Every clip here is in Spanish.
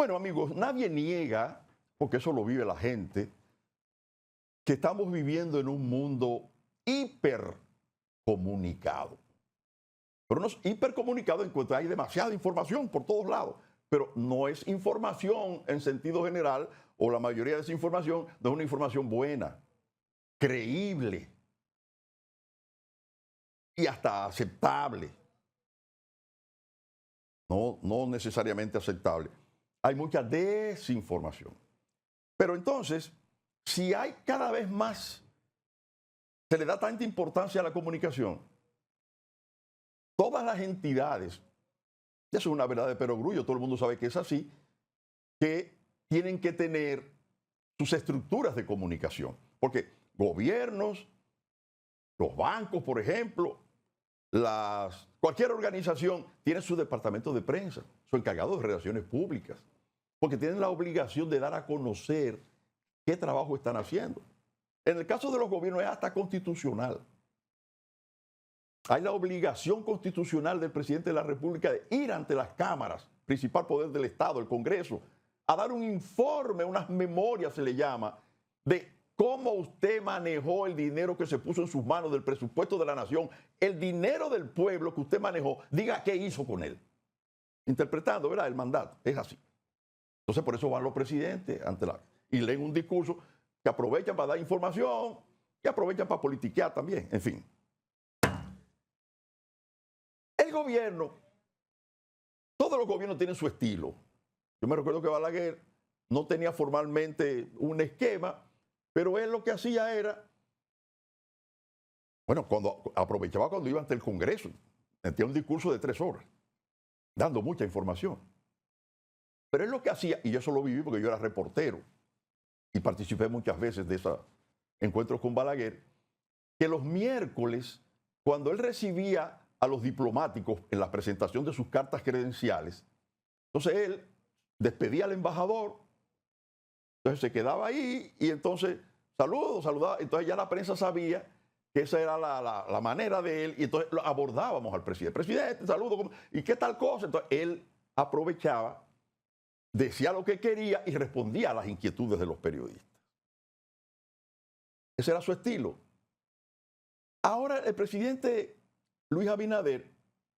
Bueno, amigos, nadie niega, porque eso lo vive la gente, que estamos viviendo en un mundo hipercomunicado. Pero no es hipercomunicado en cuanto hay demasiada información por todos lados. Pero no es información en sentido general, o la mayoría de esa información no es una información buena, creíble y hasta aceptable. No necesariamente aceptable. Hay mucha desinformación. Pero entonces, si hay cada vez más, se le da tanta importancia a la comunicación, todas las entidades, eso es una verdad de perogrullo, todo el mundo sabe que es así, que tienen que tener sus estructuras de comunicación. Porque gobiernos, los bancos, por ejemplo, cualquier organización tiene su departamento de prensa, su encargado de relaciones públicas, porque tienen la obligación de dar a conocer qué trabajo están haciendo. En el caso de los gobiernos es hasta constitucional. Hay la obligación constitucional del presidente de la República de ir ante las cámaras, principal poder del Estado, el Congreso, a dar un informe, unas memorias se le llama, de cómo usted manejó el dinero que se puso en sus manos del presupuesto de la nación, el dinero del pueblo que usted manejó, diga qué hizo con él. Interpretando, ¿verdad?, el mandato. Es así. Entonces, por eso van los presidentes y leen un discurso que aprovechan para dar información y aprovechan para politiquear también. En fin. El gobierno, todos los gobiernos tienen su estilo. Yo me recuerdo que Balaguer no tenía formalmente un esquema, pero él lo que hacía era, bueno, aprovechaba cuando iba ante el Congreso, tenía un discurso de 3 horas, dando mucha información. Pero él lo que hacía, y yo eso lo viví porque yo era reportero y participé muchas veces de esos encuentros con Balaguer, que los miércoles, cuando él recibía a los diplomáticos en la presentación de sus cartas credenciales, entonces él despedía al embajador, entonces se quedaba ahí y entonces saludaba, entonces ya la prensa sabía que esa era la manera de él y entonces lo abordábamos al presidente. Presidente, saludo, ¿y qué tal cosa? Entonces él aprovechaba, decía lo que quería y respondía a las inquietudes de los periodistas. Ese era su estilo. Ahora el presidente Luis Abinader,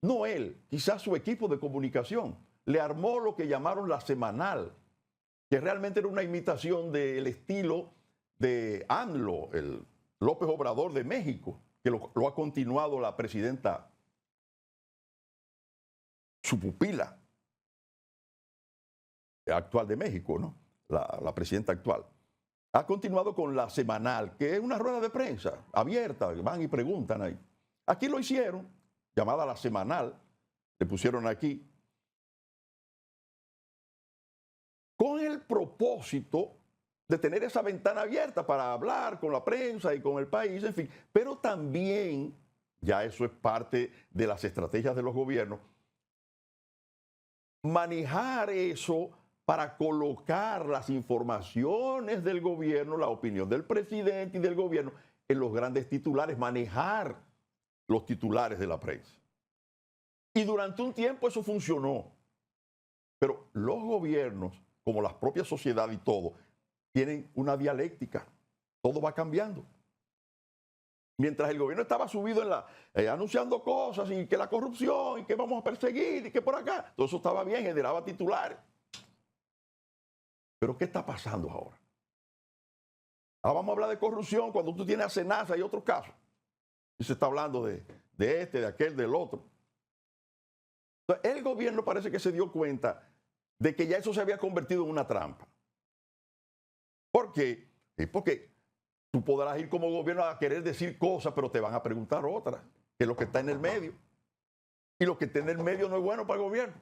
no él, quizás su equipo de comunicación, le armó lo que llamaron la semanal, que realmente era una imitación del estilo de AMLO, el López Obrador de México, que lo ha continuado la presidenta, su pupila actual de México, ¿no? La presidenta actual. Ha continuado con la semanal, que es una rueda de prensa abierta, van y preguntan ahí. Aquí lo hicieron, llamada la semanal, le pusieron aquí, con el propósito de tener esa ventana abierta para hablar con la prensa y con el país, en fin. Pero también, ya eso es parte de las estrategias de los gobiernos, manejar eso para colocar las informaciones del gobierno, la opinión del presidente y del gobierno en los grandes titulares, manejar los titulares de la prensa. Y durante un tiempo eso funcionó. Pero los gobiernos, como la propia sociedad y todo, tienen una dialéctica. Todo va cambiando. Mientras el gobierno estaba subido anunciando cosas y que la corrupción y que vamos a perseguir y que por acá, todo eso estaba bien, generaba titulares. Pero ¿qué está pasando ahora? Ahora vamos a hablar de corrupción cuando tú tienes a Senasa y otros casos. Y se está hablando de este, de aquel, del otro. Entonces, el gobierno parece que se dio cuenta de que ya eso se había convertido en una trampa. ¿Por qué? Porque tú podrás ir como gobierno a querer decir cosas, pero te van a preguntar otras, que es lo que está en el medio. Y lo que está en el medio no es bueno para el gobierno.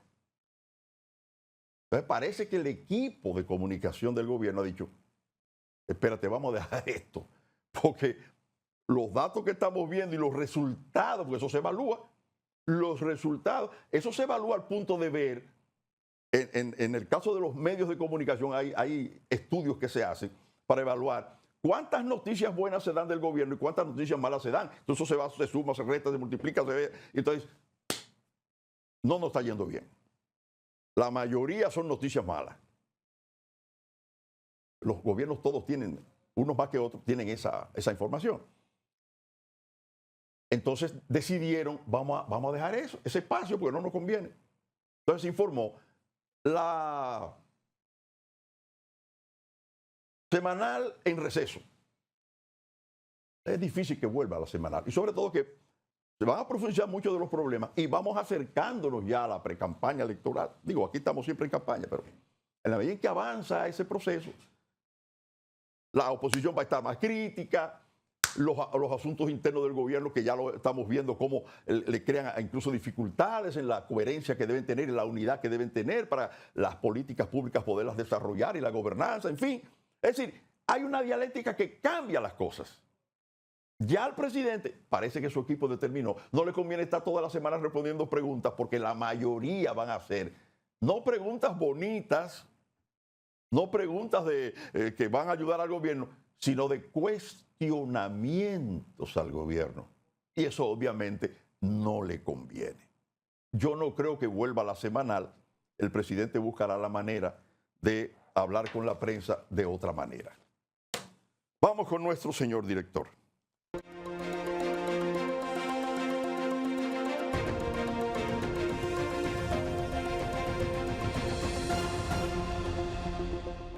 Entonces parece que el equipo de comunicación del gobierno ha dicho, espérate, vamos a dejar esto, porque los datos que estamos viendo y los resultados, porque eso se evalúa, los resultados, eso se evalúa al punto de ver, en el caso de los medios de comunicación hay estudios que se hacen para evaluar cuántas noticias buenas se dan del gobierno y cuántas noticias malas se dan. Entonces eso se suma, se resta, se multiplica, se ve, y entonces no nos está yendo bien. La mayoría son noticias malas. los gobiernos todos tienen, unos más que otros, tienen esa información. Entonces decidieron, vamos a dejar ese espacio porque no nos conviene. Entonces se informó. La semanal en receso. Es difícil que vuelva a la semanal. Y sobre todo que se van a profundizar muchos de los problemas y vamos acercándonos ya a la precampaña electoral. Digo, aquí estamos siempre en campaña, pero en la medida en que avanza ese proceso, la oposición va a estar más crítica, los asuntos internos del gobierno que ya lo estamos viendo cómo le crean incluso dificultades en la coherencia que deben tener, en la unidad que deben tener para las políticas públicas poderlas desarrollar y la gobernanza, en fin. Es decir, hay una dialéctica que cambia las cosas. Ya al presidente, parece que su equipo determinó, no le conviene estar todas las semanas respondiendo preguntas porque la mayoría van a hacer, no preguntas bonitas, no preguntas que van a ayudar al gobierno, sino de cuestionamientos al gobierno. Y eso obviamente no le conviene. Yo no creo que vuelva a la semanal. El presidente buscará la manera de hablar con la prensa de otra manera. Vamos con nuestro señor director.